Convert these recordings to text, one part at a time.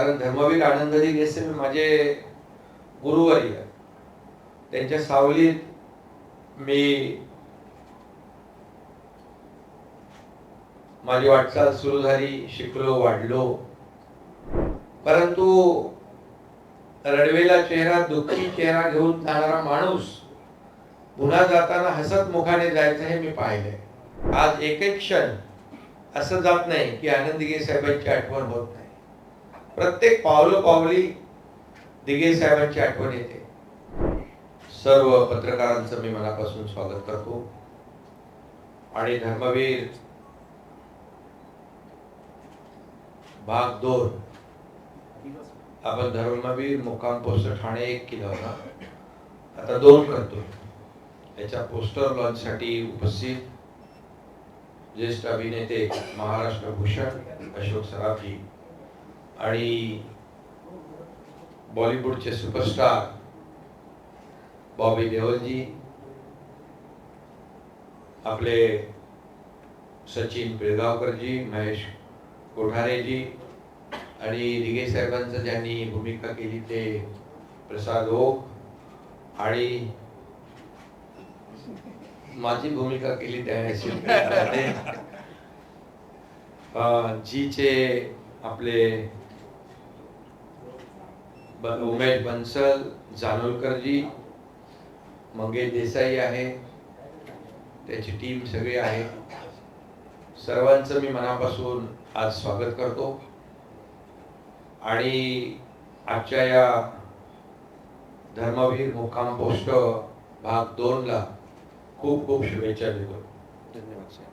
कारण धर्मवीर आनंदजी गेसे माझे गुरुवर्य, त्यांच्या सावलीत मी माझी वाटचाल सुरू झाली, शिकलो, वाढलो. परंतु रडवेला चेहरा, दुःखी चेहरा घेऊन जाणारा माणूस पुन्हा जाताना हसत मुखाने जायचं हे मी पाहिलंय. आज एक क्षण असं जात नाही की आनंद दिघे साहेबांची आठवण होत नाही. प्रत्येक पावलोपावली दिघे साहेबांची आठवण येते. सर्व पत्रकारांचं मी मनापासून स्वागत करतो. आणि धर्मवीर भाग 2 आपण धर्मवीर मुक्काम पोस्ट ठाणे 1 केला होता, आता 2 करतो. याच्या पोस्टर लॉन्च साठी उपस्थित ज्येष्ठ अभिनेते महाराष्ट्र भूषण अशोक सराफी आणि बॉलिवूडचे सुपरस्टार बॉबी देओलजी, आपले सचिन पिळगावकरजी, महेश कोठारेजी आणि दिघे साहेबांचं ज्यांनी भूमिका केली ते प्रसाद ओक आणि माझी भूमिका केली त्याने जीचे आपले उमेश बन्सल, जानोलकरजी, मंगेश देसाई आहे, त्याची टीम सगळी आहे. सर्वांचं मी मनापासून आज स्वागत करतो आणि आजच्या या धर्मवीर मुक्काम पोस्ट भाग 2 ला खूप खूप शुभेच्छा देतो. धन्यवाद.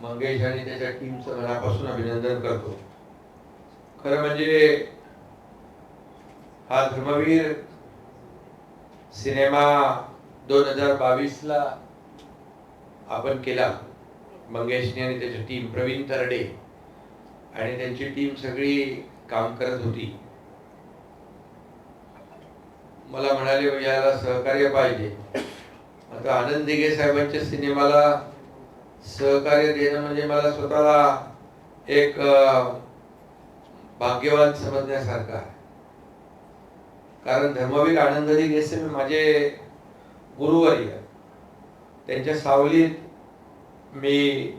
मंगेश आणि त्याच्या टीमचं मनापासून अभिनंदन करतो. खरं म्हणजे हा धर्मवीर सिनेमा 2022 ला आपण केला. मंगेशने आणि त्याची टीम, प्रवीण तरडे आणि त्यांची टीम सगळी काम करत होती. मला म्हणाले याला सहकार्य पाहिजे. आता आनंद दिघे साहेबांच्या सिनेमाला सहकार्य देणं म्हणजे मला स्वतःला एक भाग्यवान समजण्यासारखं आहे. कारण धर्मवीर आनंदजी गेसे माझे गुरुवर्य, त्यांच्या सावलीत मी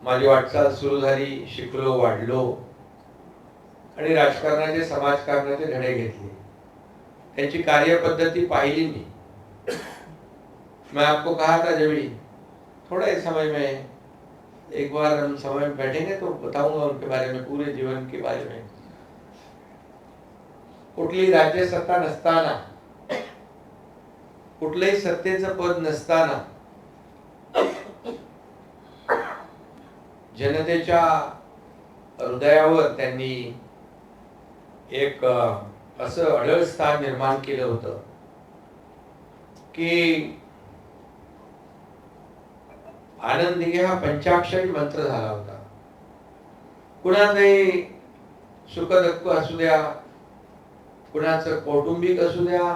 माझी वाटचाल सुरू झाली, शिकलो, वाढलो आणि राजकारणाचे, समाजकारणाचे धडे घेतले. त्यांची कार्यपद्धती पाहिली मी. मैं आपको कहा था जब थोड़ा ही समय में एक बार हम समय में बैठेंगे तो बताऊंगा उनके बारे में, पूरे जीवन के बारे में. कुठली राज्य सत्ता नसताना, कुठलंही सत्तेचं पद नसताना जनतेच्या हृदयावर त्यांनी एक असं अढळ स्थान निर्माण केलं होतं की आनंद दिघे हा पंचाक्षरी मंत्र झाला होता. कुणाचंही सुखदुःख असू द्या, कुणाचं कौटुंबिक असू द्या,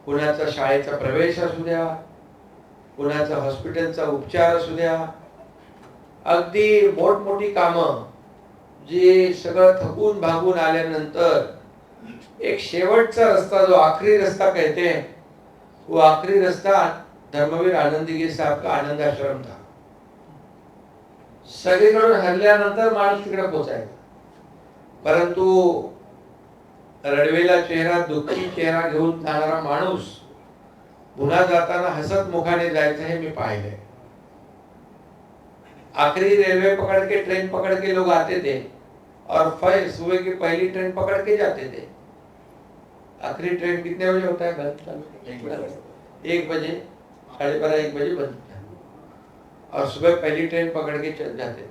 कुणाचा शाळेचा प्रवेश असू द्या, कुणाचा हॉस्पिटलचा उपचार असू द्या, अगदी मोठमोठी कामं जे सगळं थकून भागून आल्यानंतर एक शेवटचा रस्ता, जो आखरी रस्ता कहते हैं, वो आखरी रस्ता धर्मवीर आनंद दिघे साहब का आनंद आश्रम था. सगळीकडून हरल्यानंतर माणूस तिकडे पोचायचा. परंतु रडवेला चेहरा, दुःखी चेहरा घेऊन जाणारा माणूस पुन्हा जाताना हसत मुखाने जायचं हे मी पाहिलंय. आखिरी रेलवे पकड़ के, ट्रेन पकड़ के लोग आते थे और फिर सुबह की पहली ट्रेन पकड़ के जाते थे. आखिरी ट्रेन कितने बजे होता है? 1 बजे, 12:30 1 बजे बंद, और सुबह पहली ट्रेन पकड़ के चल जाते थे.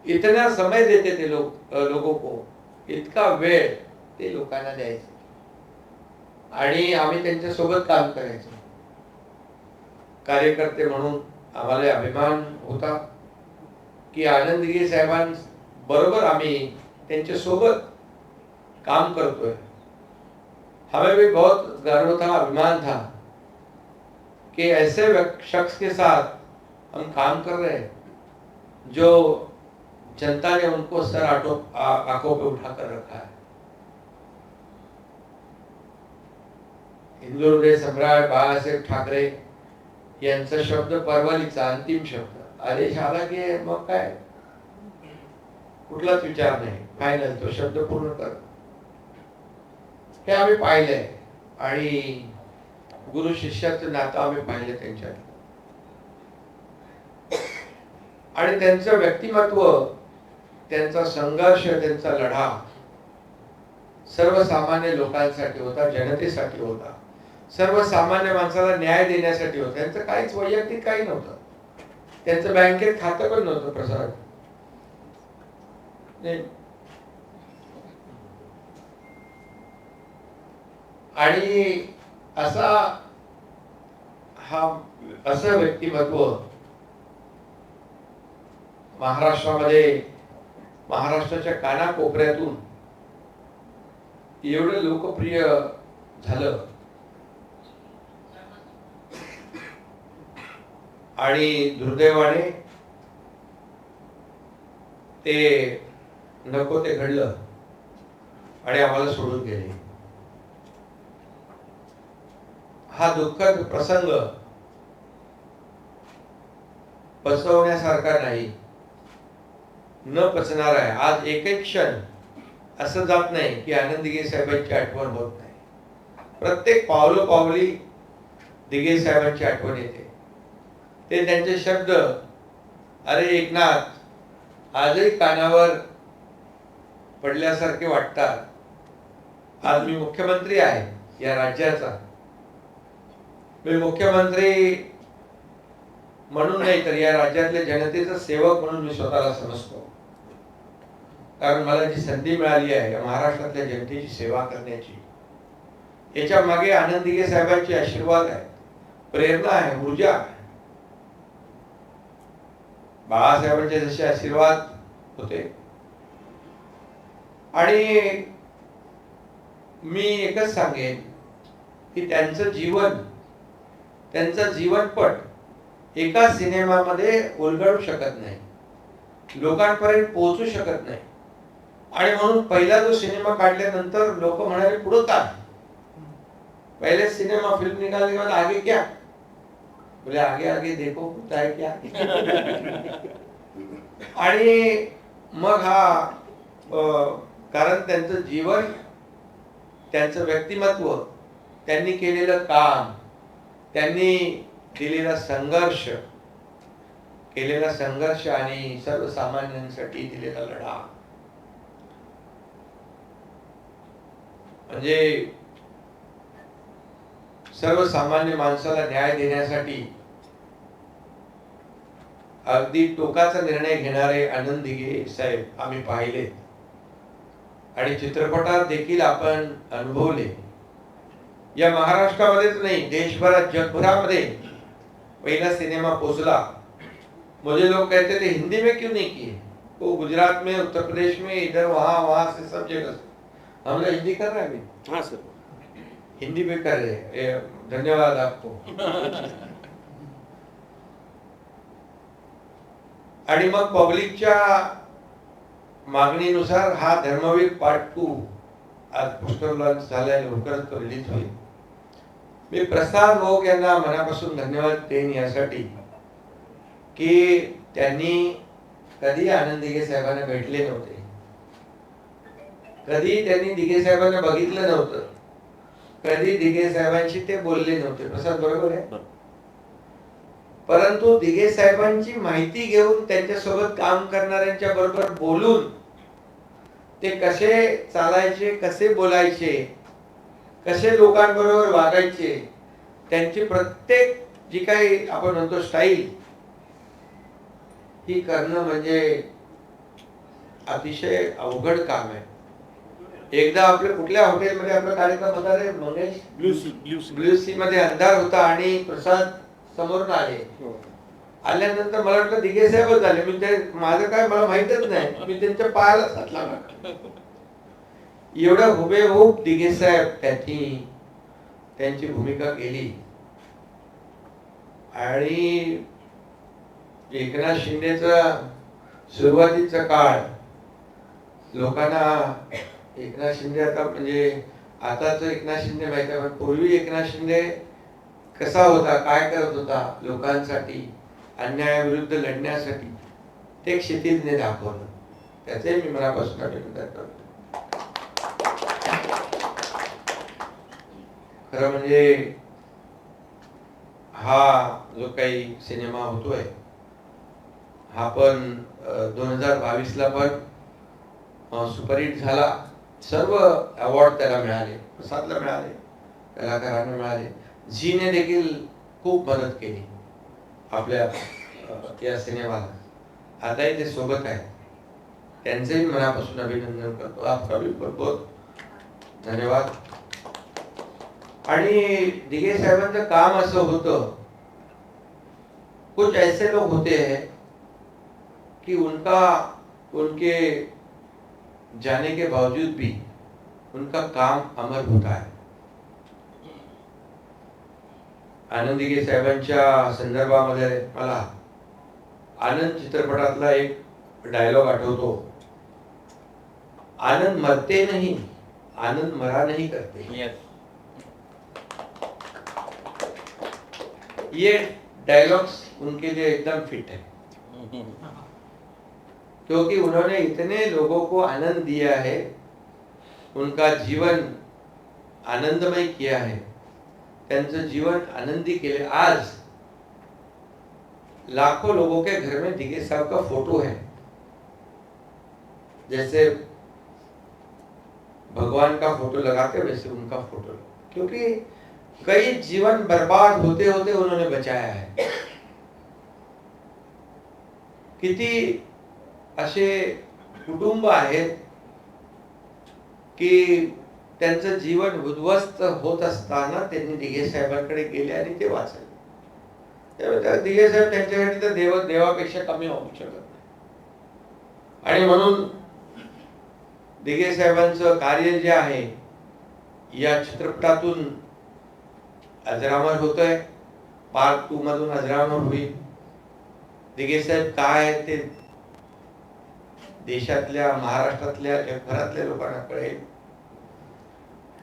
इतना समय देते थे लोगों को, इतका वेळ ते लोकांना द्यायचे आणि आम्ही त्यांच्या सोबत काम करायचो. कार्यकर्ते म्हणून आम्हाला अभिमान होता की आनंद दिघे साहेबांबरोबर आम्ही त्यांच्या सोबत काम करतोय. हमें भी बहुत गर्व था, अभिमान था कि ऐसे शख्स के साथ हम काम कर रहे हैं जो जनता ने उनको सर आंखों पे उठाकर रखा है। हिंदू हृदय सम्राट बाळासाहेब ठाकरे यांचा शब्द परवलीचा अंतिम शब्द आदेश आला की मग काय कुठलाच विचार नाही, फायनल तो शब्द पूर्ण कर, हे आम्ही पाहिलंय आणि गुरु शिष्याचं नातं आम्ही पाहिलं त्यांच्यात आणि त्यांचं व्यक्तिमत्व, त्यांचा संघर्ष, त्यांचा लढा सर्वसामान्य लोकांसाठी होता, जनतेसाठी होता, सर्वसामान्य माणसाला न्याय देण्यासाठी होता. त्यांचं काहीच वैयक्तिक काही नव्हतं, त्यांचं बँकेत खातं पण नव्हतं प्रसाद. आणि असं व्यक्तिमत्व महाराष्ट्रामध्ये, महाराष्ट्राच्या कानाकोपऱ्यातून एवढं लोकप्रिय झालं आणि दुर्दैवाने ते नको ते घडलं आणि आम्हाला सोडून गेले. हा दुःखद प्रसंग पचवण्यासारखा नाही, न पचणार आहे. आज एकही क्षण असं जात नाही की आनंद दिघे साहेबांची आठवण होत नाही. प्रत्येक पावलोपावली दिघे साहेबांची आठवण येते. ते त्यांचे शब्द, अरे एकनाथ, आजही कानावर पडल्यासारखे वाटतात. आज मी मुख्यमंत्री आहे या राज्याचा. मी मुख्यमंत्री म्हणून नाही तर या राज्यातल्या जनतेचा सेवक म्हणून मी स्वतःला समजतो. कारण मला जी संधी मिळाली आहे या महाराष्ट्रातल्या जनतेची सेवा करण्याची, याच्या मागे आनंद दिघे साहेबांचे आशीर्वाद आहे, प्रेरणा आहे, ऊर्जा आहे. बाळासाहेबांचे जसे आशीर्वाद होते आणि मी एकच सांगेन की त्यांचं जीवन, त्यांचा जीवनपट एका सिनेमामध्ये उलगडू शकत नाही, लोकांपर्यंत पोहोचू शकत नाही. आणि म्हणून पहिला जो सिनेमा काढल्यानंतर लोक म्हणाले पुढे काय, पहले सिनेमा फिल्म निकालने के बाद आगे क्या, बोले आगे आगे देखो कुत्ता है क्या. आणि मग कारण त्यांचं जीवन, त्यांचं व्यक्तिमत्व, त्यांनी केलेलं काम, त्यांनी दिलेला संघर्ष आणि सर्वसामान्यांसाठी दिलेला लढा, म्हणजे सर्वसामान्य माणसाला न्याय देण्यासाठी अगदी टोकाचा निर्णय घेणारे आनंद दिघे साहेब आम्ही पाहिले आणि चित्रपटात देखील आपण अनुभवले. या महाराष्ट्रामध्येच नाही, देशभरात, जगभरामध्ये पहला सिनेमा पोचला. मुझे लोग कहते थे हिंदी में क्यों नहीं किए, वो गुजरात में, उत्तर प्रदेश में, इधर वहां से सब जगह से. हम लोग हिंदी कर रहे हैं अभी. हाँ सर, हिंदी में कर रहे हैं. धन्यवाद आपको. आणि मग पब्लिकच्या मागणीनुसार हा धर्मवीर पार्ट 2 आज पोस्टर लॉन्च झालाय, लवकरच तो रिलीज होईल. मी प्रसाद ओक यांना मनापासून धन्यवाद देईन यासाठी की त्यांनी कधी आनंद दिघे साहेबांना भेटले नव्हते, कधी त्यांनी दिघे साहेबांना बघितलं नव्हतं, कधी दिघे साहेबांशी ते बोलले नव्हते. प्रसाद बरोबर आहे. परंतु दिघे साहेबांची माहिती घेऊन, त्यांच्यासोबत काम करणाऱ्यांच्या बरोबर बोलून ते कसे चालायचे, कसे बोलायचे, कसे लोकांबरोबर वागायचे, त्यांची प्रत्येक जी काही आपण म्हणतो स्टाईल, ही करणं म्हणजे अतिशय अवघड काम आहे. एकदा आपल्या कुठल्या हॉटेलमध्ये आपला कार्यक्रम होता रे मंगेश, ब्लू सी मध्ये अंधार होता आणि प्रसाद समोरून आले. आल्यानंतर मला वाटलं दिघे साहेबच झाले. मी ते माझं काय मला माहितच नाही, मी त्यांच्या पायाला हात लावला. एवढं हुबेहूब दिघे साहेब त्यांची भूमिका केली. आणि एकनाथ शिंदेचा सुरुवातीचा काळ लोकांना एकनाथ शिंदे आता म्हणजे आताच एकनाथ शिंदे माहिती आहे, पण पूर्वी एकनाथ शिंदे कसा होता, काय करत होता लोकांसाठी, अन्यायाविरुद्ध लढण्यासाठी, ते क्षितिजने दाखवलं. त्याचे मी मनापासून अभिनंदन करतो. खरं म्हणजे हा जो काही सिनेमा होतोय हा पण 2022ला पण सुपरहिट झाला. सर्व अवॉर्ड त्याला मिळाले, प्रसादला मिळाले, कलाकारांना मिळाले. झीने देखील खूप मदत केली आपल्या या सिनेमाला. आताही ते सोबत आहे, त्यांचेही मनापासून अभिनंदन करतो. आपका भी बहुत बहुत धन्यवाद. आणि दिघे साहेबांचं काम असं होतं, कुछ ऐसे लोग होते हैं कि उनके जाने के बावजूद भी उनका काम अमर होता है. आनंद दिघे साहेबांच्या संदर्भामध्ये मला आनंद चित्रपटातला एक डायलॉग आठवतो. आनंद मरते नहीं, आनंद मरा नहीं करते. ये डायलॉग्स उनके लिए एकदम फिट है, क्योंकि उन्होंने इतने लोगों को आनंद दिया है, उनका जीवन आनंदमय किया है, त्यांचं जीवन आनंदी केले. आज लाखों लोगों के घर में दिघे साहब का फोटो है. जैसे भगवान का फोटो लगाते वैसे उनका फोटो, क्योंकि कई जीवन बर्बाद होते होते उन्होंने बचाया है. किती असे कुटुंब आहेत की त्यांचं जीवन उद्ध्वस्त होत असताना त्यांनी दिघे साहेबांकडे गेले आणि ते वाचले. त्यामुळे दिघे साहेब त्यांच्यासाठी तर देवापेक्षा कमी होऊ शकत नाही. आणि म्हणून दिघे साहेबांचं कार्य जे आहे या चित्रपटातून अजरामर होतंय. पार्ट 2 मधून अजरामर होईल. दिघे साहेब काय ते देशातल्या, महाराष्ट्रातल्या, जगभरातल्या लोकांना कळेल.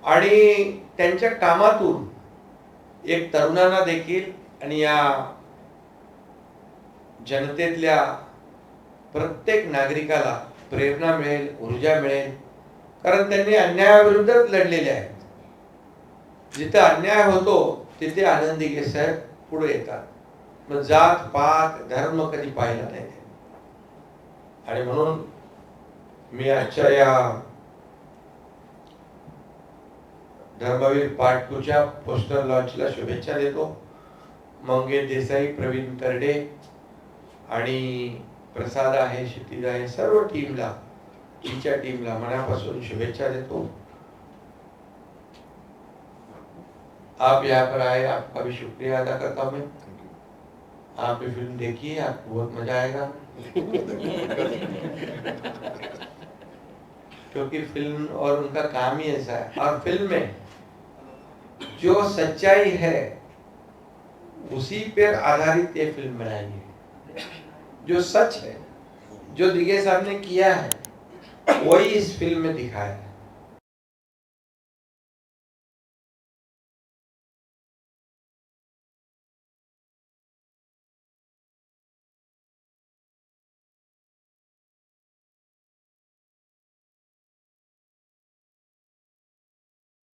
आणि त्यांच्या कामातून एक तरुणांना देखील आणि या जनतेतल्या प्रत्येक नागरिकाला प्रेरणा मिळेल, ऊर्जा मिळेल. कारण त्यांनी अन्यायाविरुद्धच लढलेले आहेत. जिथे अन्याय होतो तिथे आनंद दिघे साहेब पुढे येतात. मग जात पात धर्म कधी पाहिला नाही. आणि म्हणून मी आजच्या या धर्मवीर पार्ट 2च्या पोस्टर लॉन्चला शुभेच्छा देतो. मंगेश देसाई, प्रवीण तरडे आणि प्रसाद आहे, क्षितिज आहे, सर्व टीमला, तिच्या टीमला मनापासून शुभेच्छा देतो. आप यहाँ पर आए, आपका भी शुक्रिया अदा करता हूँ मैं. आप ये फिल्म देखिए, आपको बहुत मजा आएगा. क्योंकि फिल्म और उनका काम ही ऐसा है. और फिल्म में जो सच्चाई है उसी पर आधारित ये फिल्म बनाई है. जो सच है, जो दिघे साहब ने किया है, वही इस फिल्म में दिखा है.